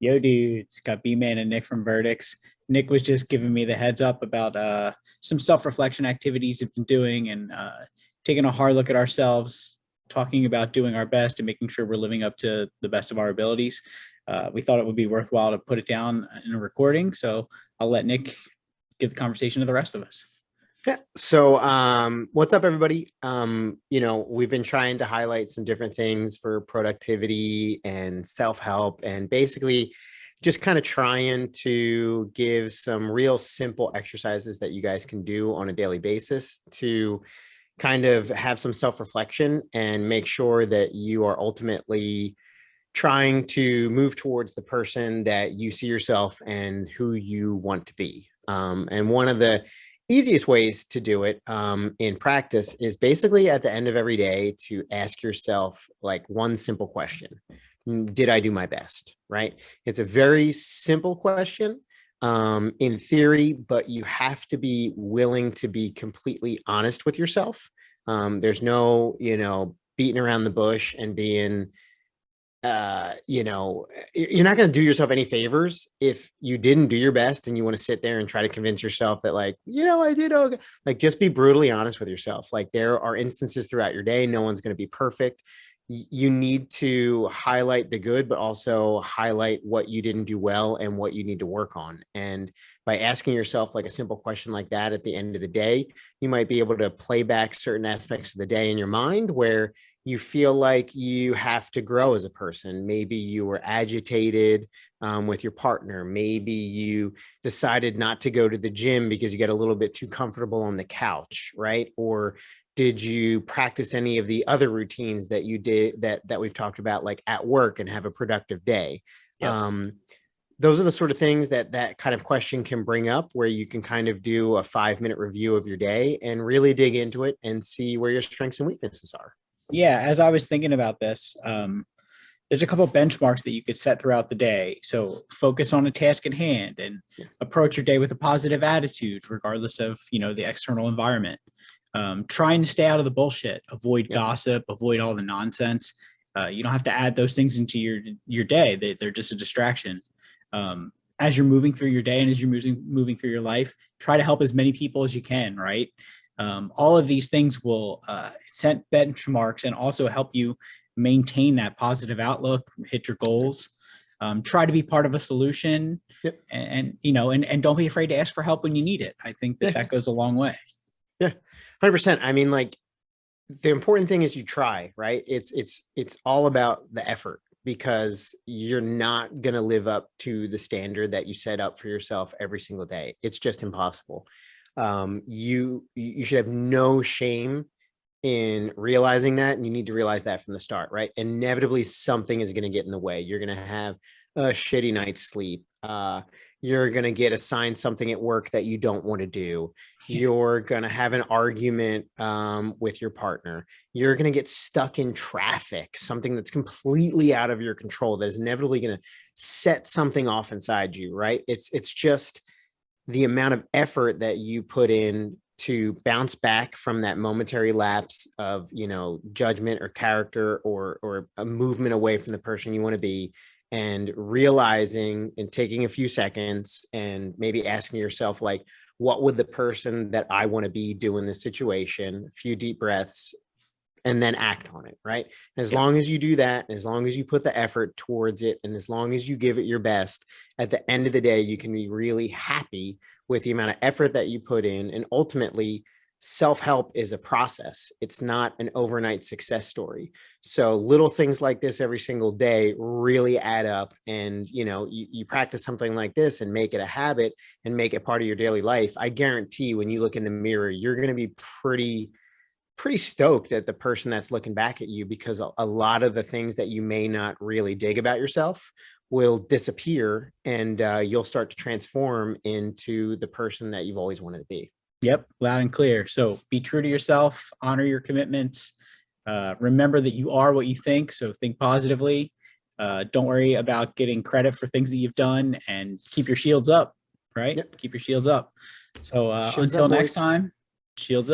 Yo, dudes, got B-Man and Nick from Verdicks. Nick was just giving me the heads up about some self-reflection activities we've been doing and taking a hard look at ourselves, talking about doing our best and making sure we're living up to the best of our abilities. We thought it would be worthwhile to put it down in a recording, so I'll let Nick give the conversation to the rest of us. Yeah. So, what's up, everybody? We've been trying to highlight some different things for productivity and self-help, and basically just kind of trying to give some real simple exercises that you guys can do on a daily basis to kind of have some self-reflection and make sure that you are ultimately trying to move towards the person that you see yourself and who you want to be. And one of the easiest ways to do it in practice is basically at the end of every day to ask yourself like one simple question. Did I do my best? Right? It's a very simple question in theory, but you have to be willing to be completely honest with yourself. There's no, beating around the bush and being you're not going to do yourself any favors if you didn't do your best and you want to sit there and try to convince yourself that like, I did okay. Like, just be brutally honest with yourself. Like, there are instances throughout your day. No one's going to be perfect. You need to highlight the good, but also highlight what you didn't do well and what you need to work on. And by asking yourself like a simple question like that at the end of the day, you might be able to play back certain aspects of the day in your mind where you feel like you have to grow as a person. Maybe you were agitated with your partner. Maybe you decided not to go to the gym because you got a little bit too comfortable on the couch, right? Or did you practice any of the other routines that you did that we've talked about, like at work, and have a productive day? Yep. Those are the sort of things that kind of question can bring up, where you can kind of do a 5-minute review of your day and really dig into it and see where your strengths and weaknesses are. Yeah, as I was thinking about this, there's a couple of benchmarks that you could set throughout the day. So focus on a task at hand and approach your day with a positive attitude, regardless of, the external environment. Trying to stay out of the bullshit, avoid gossip, avoid all the nonsense. You don't have to add those things into your day. They're just a distraction. As you're moving through your day and as you're moving through your life, try to help as many people as you can, right? All of these things will set benchmarks and also help you maintain that positive outlook, hit your goals. Try to be part of a solution, and don't be afraid to ask for help when you need it. I think that goes a long way. Yeah, 100%. I mean, like, the important thing is you try, right? It's all about the effort, because you're not going to live up to the standard that you set up for yourself every single day. It's just impossible. You should have no shame in realizing that, and you need to realize that from the start, right? Inevitably, something is going to get in the way. You're going to have a shitty night's sleep. You're going to get assigned something at work that you don't want to do. You're going to have an argument with your partner. You're going to get stuck in traffic, something that's completely out of your control that is inevitably going to set something off inside you, right? It's just the amount of effort that you put in to bounce back from that momentary lapse of, judgment or character or a movement away from the person you want to be, and realizing and taking a few seconds and maybe asking yourself, like, what would the person that I want to be do in this situation? A few deep breaths, and then act on it, right? As long as you do that, as long as you put the effort towards it, and as long as you give it your best, at the end of the day, you can be really happy with the amount of effort that you put in. And ultimately, self-help is a process. It's not an overnight success story. So little things like this every single day really add up. And, you practice something like this and make it a habit and make it part of your daily life. I guarantee when you look in the mirror, you're going to be pretty stoked at the person that's looking back at you, because a lot of the things that you may not really dig about yourself will disappear, and you'll start to transform into the person that you've always wanted to be. Yep, loud and clear. So be true to yourself, honor your commitments. Remember that you are what you think, so think positively. Don't worry about getting credit for things that you've done, and keep your shields up, right? Keep your shields up. So Shields until up, next boys. time, shields up.